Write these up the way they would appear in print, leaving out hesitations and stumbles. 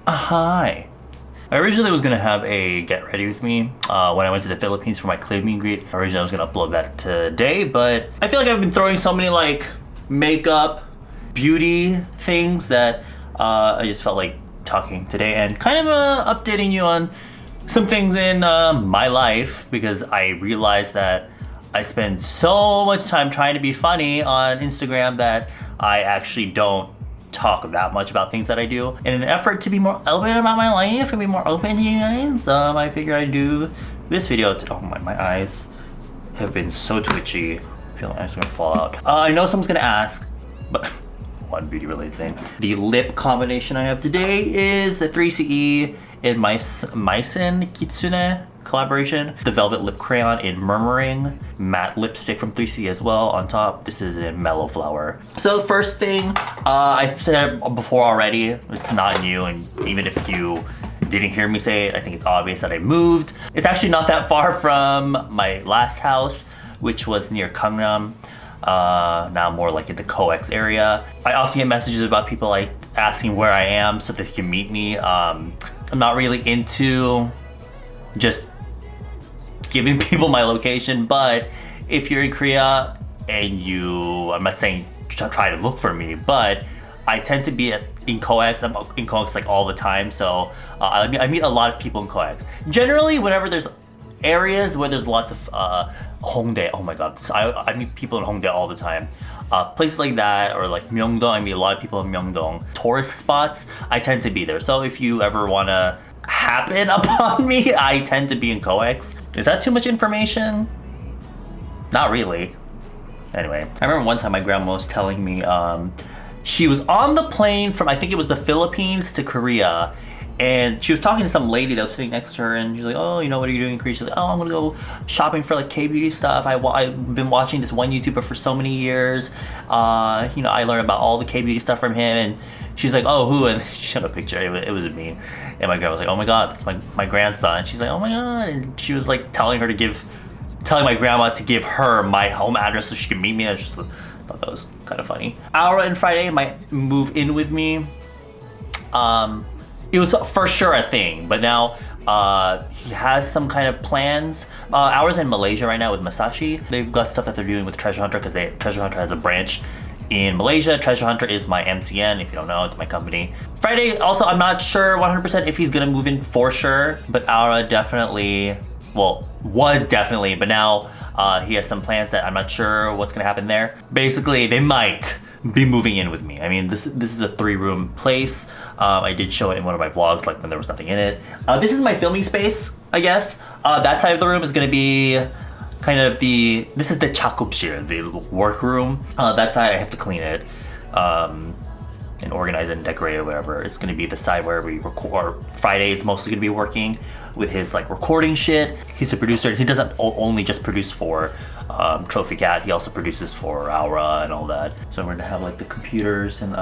Hi. I originally was gonna have a get ready with me when I went to the Philippines for my Clive meet and greet. Originally I was gonna upload that today, but I feel like I've been throwing so many like makeup, beauty things that I just felt like talking today and kind of updating you on some things in my life, because I realized that I spend so much time trying to be funny on Instagram that I actually don't talk that much about things that I do. In an effort to be more open about my life and be more open to you guys, I figured I'd do this video to, oh my eyes have been so twitchy. I feel like I'm just gonna fall out. I know someone's gonna ask, but one beauty related thing. The lip combination I have today is the 3CE in Maisen Kitsune collaboration. The Velvet Lip Crayon in Murmuring. Matte lipstick from 3CE as well on top. This is in Mellow Flower. So the first thing, I've said it before already, it's not new, and even if you didn't hear me say it, I think it's obvious that I moved. It's actually not that far from my last house, which was near Gangnam. Now more like in the COEX area. I often get messages about people like asking where I am so that they can meet me. I'm not really into just giving people my location, but if you're in Korea and I'm not saying try to look for me, but I tend to be in COEX. I'm in COEX like all the time, so I meet a lot of people in COEX. Generally, whenever there's areas where there's lots of Hongdae, oh my god, so I meet people in Hongdae all the time. Places like that, or like Myeongdong, I meet a lot of people in Myeongdong. Tourist spots, I tend to be there. So if you ever wanna happen upon me, I tend to be in COEX. Is that too much information? Not really. Anyway, I remember one time my grandma was telling me she was on the plane from, I think it was the Philippines to Korea, and she was talking to some lady that was sitting next to her, and she's like, oh, you know, what are you doing in Korea? She's like, oh, I'm gonna go shopping for like K-beauty stuff. I've been watching this one YouTuber for so many years. You know, I learned about all the K-beauty stuff from him, and she's like, oh, who? And she showed a picture, it was me. And my grandma was like, oh my god, that's my grandson. And she's like, oh my god. And she was like telling my grandma to give her my home address so she could meet me. I just thought that was kind of funny. Aura and Friday might move in with me. It was for sure a thing, but now he has some kind of plans. Aura's in Malaysia right now with Masashi. They've got stuff that they're doing with Treasure Hunter because Treasure Hunter has a branch in Malaysia. Treasure Hunter is my MCN, if you don't know, it's my company. Friday, also, I'm not sure 100% if he's gonna move in for sure, but Aura definitely, well, was definitely, but now he has some plans that I'm not sure what's gonna happen there. Basically, they might be moving in with me. I mean, this is a 3-room place. I did show it in one of my vlogs, like when there was nothing in it. This is my filming space, I guess. That side of the room is gonna be kind of this is the 작업실, the workroom. That side I have to clean it and organize it and decorate it or whatever. It's gonna be the side where we record. Friday is mostly gonna be working with his like recording shit. He's a producer. He doesn't only just produce for Trophy Cat, he also produces for Aura and all that. So we're gonna have like the computers and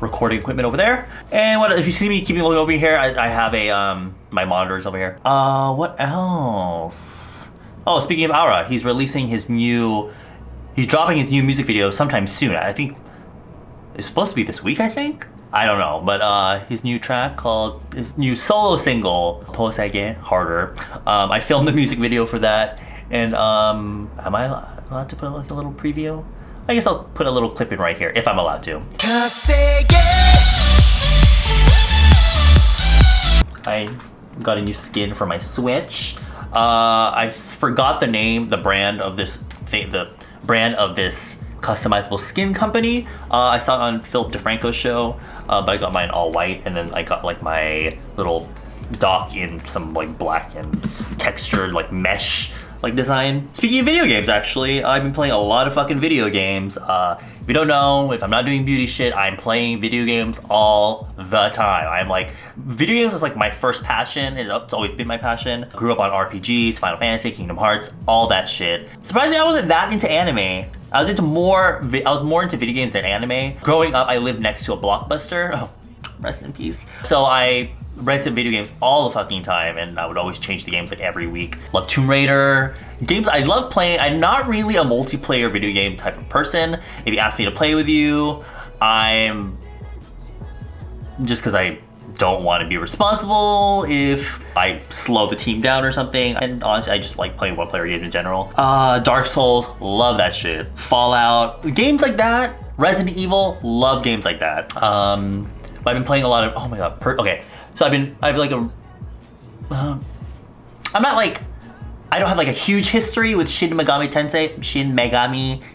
recording equipment over there. And what if you see me keeping looking over here, I have my monitors over here. What else? Oh, speaking of Aura, he's dropping his new music video sometime soon. I think it's supposed to be this week, I think? I don't know, but his new track his new solo single, Tosege, Harder. I filmed the music video for that, and am I allowed to put like a little preview? I guess I'll put a little clip in right here, if I'm allowed to. I got a new skin for my Switch. I forgot the brand of this customizable skin company. I saw it on Philip DeFranco's show, but I got mine all white, and then I got like my little dock in some like black and textured like mesh like design. Speaking of video games, actually, I've been playing a lot of fucking video games. If you don't know, if I'm not doing beauty shit, I'm playing video games all the time. I'm like, video games is like my first passion. It's always been my passion. Grew up on RPGs, Final Fantasy, Kingdom Hearts, all that shit. Surprisingly, I wasn't that into anime. I was more into video games than anime. Growing up, I lived next to a Blockbuster. Oh, rest in peace. So I rented video games all the fucking time, and I would always change the games like every week. Love Tomb Raider. Games I love playing. I'm not really a multiplayer video game type of person. If you ask me to play with you, I'm just because I don't want to be responsible if I slow the team down or something. And honestly, I just like playing one-player games in general. Dark Souls, love that shit. Fallout, games like that. Resident Evil, love games like that. I've been playing a lot of, oh my god, okay. So I don't have like a huge history with Shin Megami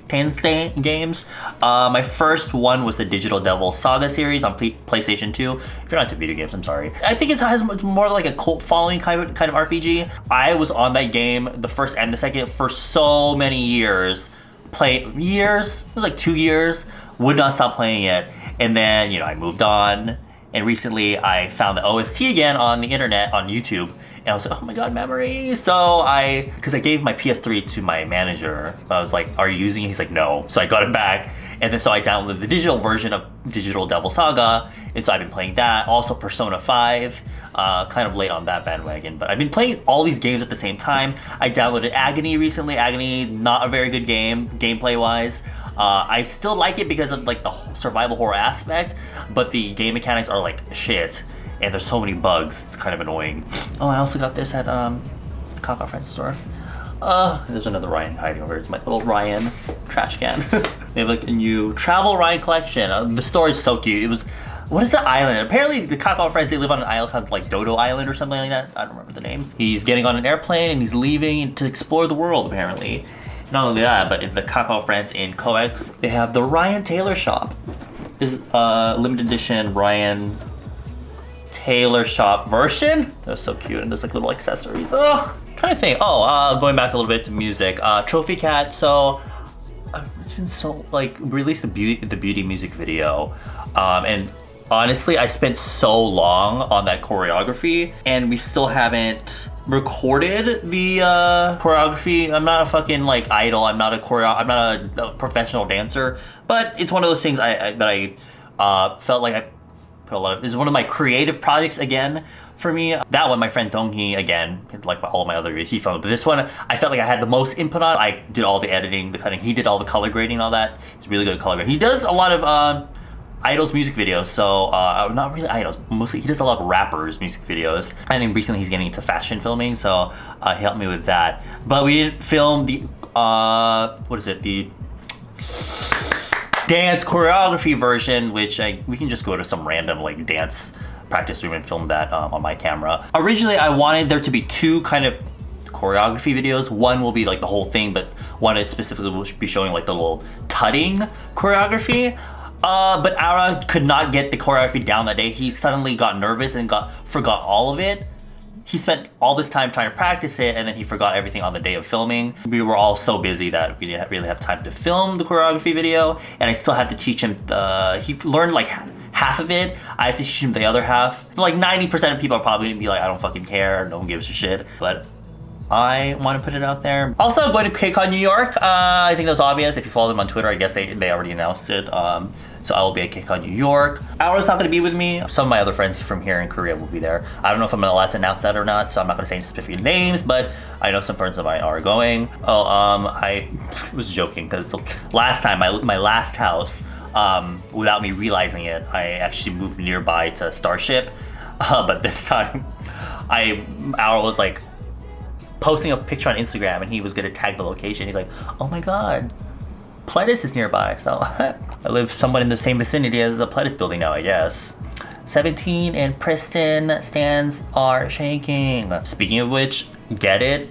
Tensei games. My first one was the Digital Devil Saga series on PlayStation 2. If you're not into video games, I'm sorry. I think it has more like a cult following kind of RPG. I was on that game, the first and the second, for so many years. It was like 2 years. Would not stop playing it. And then, I moved on. And recently I found the OST again on the internet, on YouTube. And I was like, oh my god, memories. So because I gave my PS3 to my manager. I was like, are you using it? He's like, no. So I got it back. And then so I downloaded the digital version of Digital Devil Saga. And so I've been playing that. Also Persona 5. Kind of late on that bandwagon. But I've been playing all these games at the same time. I downloaded Agony recently. Agony, not a very good game, gameplay-wise. I still like it because of like the survival horror aspect, but the game mechanics are like shit, and there's so many bugs. It's kind of annoying. Oh, I also got this at the Kaka Friends store. There's another Ryan hiding over here. It's my little Ryan trash can. They have like a new Travel Ryan collection. The store is so cute. It was, what is the island? Apparently the Kakao Friends, they live on an island called like Dodo Island or something like that. I don't remember the name. He's getting on an airplane and he's leaving to explore the world apparently. Not only that, but in the Kakao Friends in Coex, they have the Ryan Taylor shop. This is limited edition Ryan Taylor shop version. That's so cute, and there's like little accessories. Oh, I'm trying to think. Going back a little bit to music. Trophy Cat. So it's been so like released the beauty music video, and honestly, I spent so long on that choreography, and we still haven't recorded the choreography. I'm not a fucking like idol. I'm not a professional dancer, but it's one of those things that I felt like I put a lot of. It's one of my creative projects again for me. That one, my friend Donghi, again, like all of my other videos, he filmed. But this one, I felt like I had the most input on. I did all the editing, the cutting. He did all the color grading and all that. He's really good at color grading. He does a lot of idols music videos, so not really idols, mostly he does a lot of rappers music videos, and then recently he's getting into fashion filming, so he helped me with that. But we didn't film the the dance choreography version, which we can just go to some random like dance practice room and film that on my camera. Originally I wanted there to be two kind of choreography videos. One will be like the whole thing, but one is specifically will be showing like the little tutting choreography. But Ara could not get the choreography down that day. He suddenly got nervous and forgot all of it. He spent all this time trying to practice it, and then he forgot everything on the day of filming. We were all so busy that we didn't really have time to film the choreography video, and I still have to teach him. He learned like half of it. I have to teach him the other half. Like 90% of people are probably gonna be like, I don't fucking care, no one gives a shit. But I want to put it out there. Also, I'm going to KCON New York. I think that was obvious. If you follow them on Twitter, I guess they already announced it. So I will be at KCON New York. Aura's not going to be with me. Some of my other friends from here in Korea will be there. I don't know if I'm allowed to announce that or not, so I'm not going to say any specific names, but I know some friends of mine are going. I was joking because last time, my last house, without me realizing it, I actually moved nearby to Starship. But this time, Aura was like posting a picture on Instagram, and he was going to tag the location. He's like, oh my god, Pledis is nearby. So I live somewhat in the same vicinity as the Pledis building now, I guess. 17 and Preston stands are shaking. Speaking of which, Get It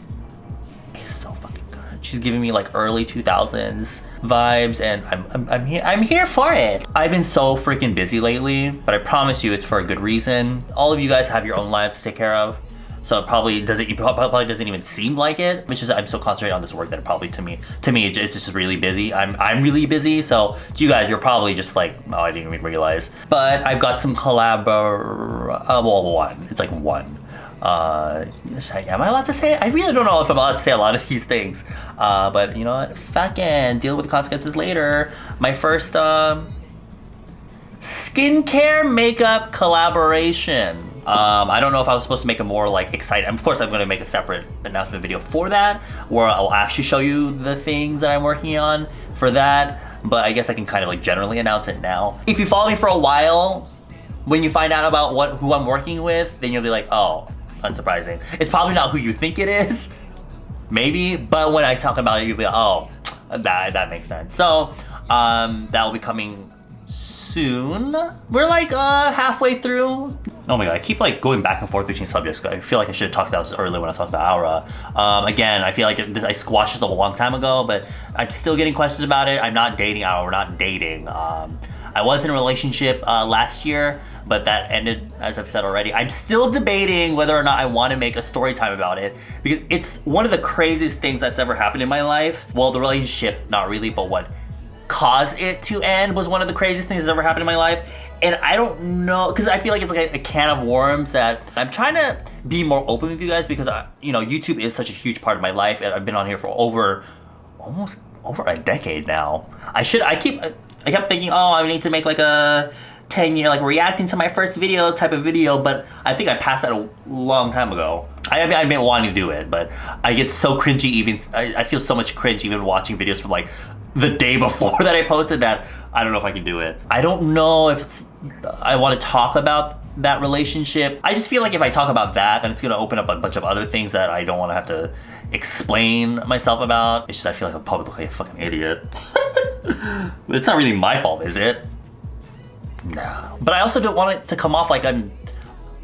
is so fucking good. She's giving me like early 2000s vibes, and I'm here for it. I've been so freaking busy lately, but I promise you it's for a good reason. All of you guys have your own lives to take care of. So it probably doesn't even seem like it, which is I'm so concentrated on this work that it probably to me it's just really busy. I'm really busy, so to you guys you're probably just like, oh, I didn't even realize. But I've got some one. It's like one. Am I allowed to say it? I really don't know if I'm allowed to say a lot of these things. But you know what? Fucking deal with the consequences later. My first skincare makeup collaboration. I don't know if I was supposed to make a more like exciting. Of course, I'm going to make a separate announcement video for that, where I'll actually show you the things that I'm working on for that. But I guess I can kind of like generally announce it now. If you follow me for a while, when you find out about who I'm working with, then you'll be like, oh, unsurprising. It's probably not who you think it is, maybe, but when I talk about it, you'll be like, oh, that makes sense. So that will be coming soon. We're like halfway through. Oh my god, I keep like going back and forth between subjects. I feel like I should have talked about this earlier when I talked about Aura. Again, I feel like I squashed this a long time ago, but I'm still getting questions about it. I'm not dating Aura. We're not dating. I was in a relationship last year, but that ended, as I've said already. I'm still debating whether or not I want to make a story time about it, because it's one of the craziest things that's ever happened in my life. Well, the relationship, not really, but what caused it to end was one of the craziest things that's ever happened in my life. And I don't know, because I feel like it's like a can of worms that I'm trying to be more open with you guys, because YouTube is such a huge part of my life, and I've been on here for almost over a decade now. I kept thinking, oh, I need to make like a 10-year, like reacting to my first video type of video, but I think I passed that a long time ago. I've been wanting to do it, but I get so cringy I feel so much cringe even watching videos from like the day before that I posted that I don't know if I can do it. I don't know if I want to talk about that relationship. I just feel like if I talk about that, then it's gonna open up a bunch of other things that I don't want to have to explain myself about. It's just I feel like I'm probably a fucking idiot. But it's not really my fault, is it? No. But I also don't want it to come off like I'm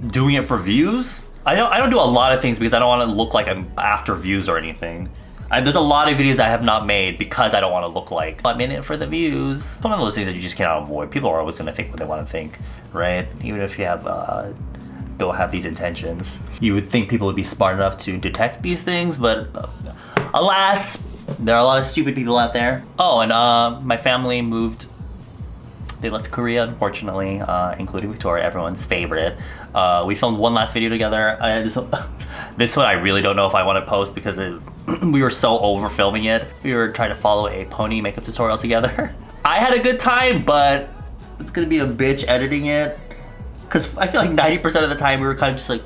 doing it for views. I don't do a lot of things because I don't want to look like I'm after views or anything. There's a lot of videos I have not made because I don't want to look like I'm in it for the views. It's one of those things that you just cannot avoid. People are always going to think what they want to think, right? Even if you don't have these intentions. You would think people would be smart enough to detect these things, but alas, there are a lot of stupid people out there. Oh, and my family moved. They left Korea, unfortunately, including Victoria, everyone's favorite. We filmed one last video together. This one I really don't know if I want to post because we were so over filming it. We were trying to follow a pony makeup tutorial together. I had a good time, but it's gonna be a bitch editing it. Cause I feel like 90% of the time we were kind of just like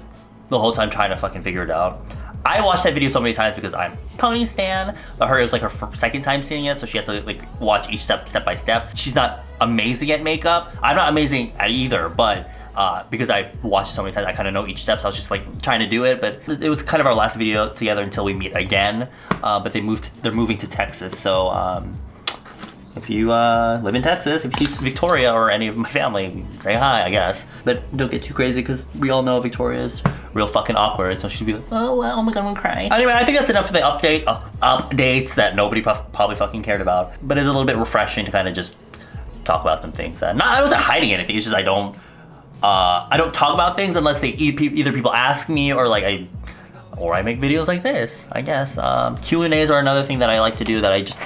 the whole time trying to fucking figure it out. I watched that video so many times because I'm pony stan, but it was like her second time seeing it, so she had to like watch each step by step. She's not amazing at makeup. I'm not amazing at either, but because I watched it so many times, I kind of know each step, so I was just like trying to do it. But it was kind of our last video together until we meet again. But they're moving to Texas, so if you live in Texas, if you see Victoria or any of my family, say hi, I guess. But don't get too crazy because we all know Victoria is real fucking awkward, so she'd be like, oh my god, I'm gonna cry. Anyway, I think that's enough for the updates that nobody probably fucking cared about. But it's a little bit refreshing to kind of just talk about some things that I wasn't hiding anything. It's just I don't talk about things unless either people ask me or like I make videos like this, I guess. Q&As are another thing that I like to do that I just.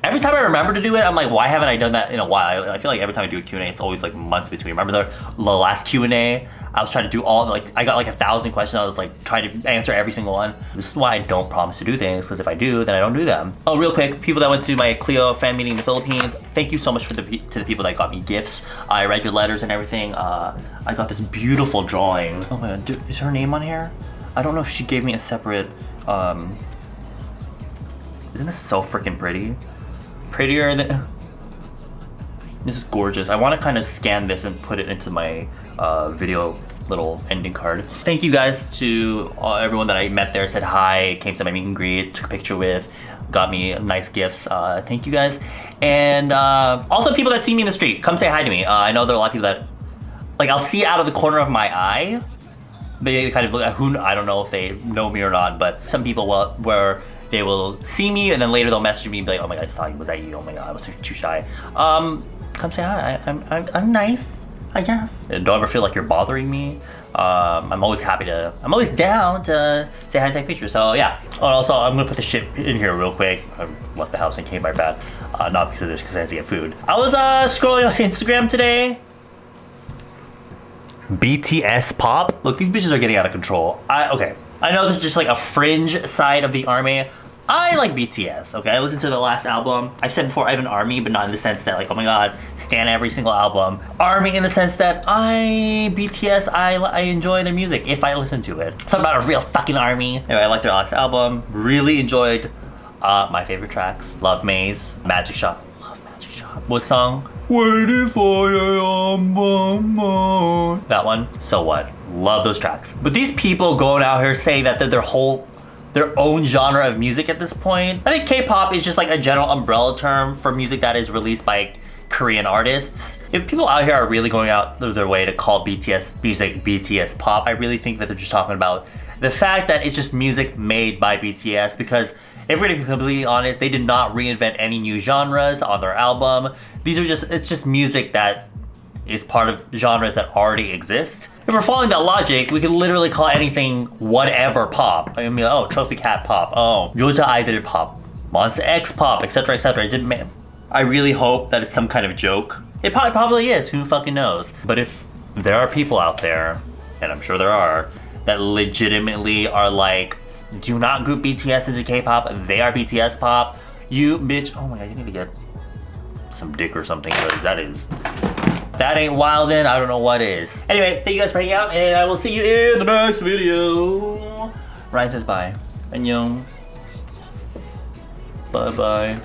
Every time I remember to do it, I'm like, why haven't I done that in a while? I feel like every time I do a Q&A, it's always like months between. Remember the last Q&A? I was trying to do I got like 1,000 questions. I was like trying to answer every single one. This is why I don't promise to do things, because if I do, then I don't do them. Oh, real quick, people that went to my Clio fan meeting in the Philippines, thank you so much to the people that got me gifts. I read your letters and everything. I got this beautiful drawing. Oh my god, is her name on here? I don't know if she gave me a separate, isn't this so freaking pretty? Prettier than this is gorgeous. I want to kind of scan this and put it into my video little ending card. Thank you guys to everyone that I met there, said hi, came to my meet and greet, took a picture with, got me nice gifts. Thank you guys. And also people that see me in the street, come say hi to me. I know there are a lot of people that like I'll see out of the corner of my eye. They kind of look at I don't know if they know me or not, but some people where they will see me and then later they'll message me and be like, oh my god, I saw you, was that you? Oh my god, I was too shy. Come say hi. I'm nice, I guess. And don't ever feel like you're bothering me. I'm always down to say hi and take pictures. So yeah. Oh, and also I'm gonna put the shit in here real quick. I left the house and came right back. Not because of this, because I had to get food. I was scrolling on Instagram today. BTS pop. Look, these bitches are getting out of control. Okay. I know this is just like a fringe side of the ARMY. I like BTS, okay? I listened to the last album. I've said before I have an ARMY, but not in the sense that like, oh my god, stan every single album. ARMY in the sense that BTS, I enjoy their music if I listen to it. It's not about a real fucking ARMY. Anyway, I liked their last album. Really enjoyed my favorite tracks. Love Maze, Magic Shop. Love Magic Shop. What song? Waiting for you. That one, so what? Love those tracks. But these people going out here saying that they're their own genre of music at this point. I think K-pop is just like a general umbrella term for music that is released by Korean artists. If people out here are really going out their way to call BTS music BTS pop, I really think that they're just talking about the fact that it's just music made by BTS, because if we're to be completely honest, they did not reinvent any new genres on their album. It's just music that is part of genres that already exist. If we're following that logic, we could literally call anything whatever pop. I mean, oh, Trophy Cat pop, oh, Yoja Idol pop, Monsta X pop, etc., etc. I really hope that it's some kind of joke. It probably is, who fucking knows? But if there are people out there, and I'm sure there are, that legitimately are like, do not group BTS into K-pop, they are BTS pop, you bitch, oh my god, you need to get some dick or something, because that ain't wildin', I don't know what is. Anyway, thank you guys for hanging out, and I will see you in the next video. Ryan says bye. Annyeong. Bye bye.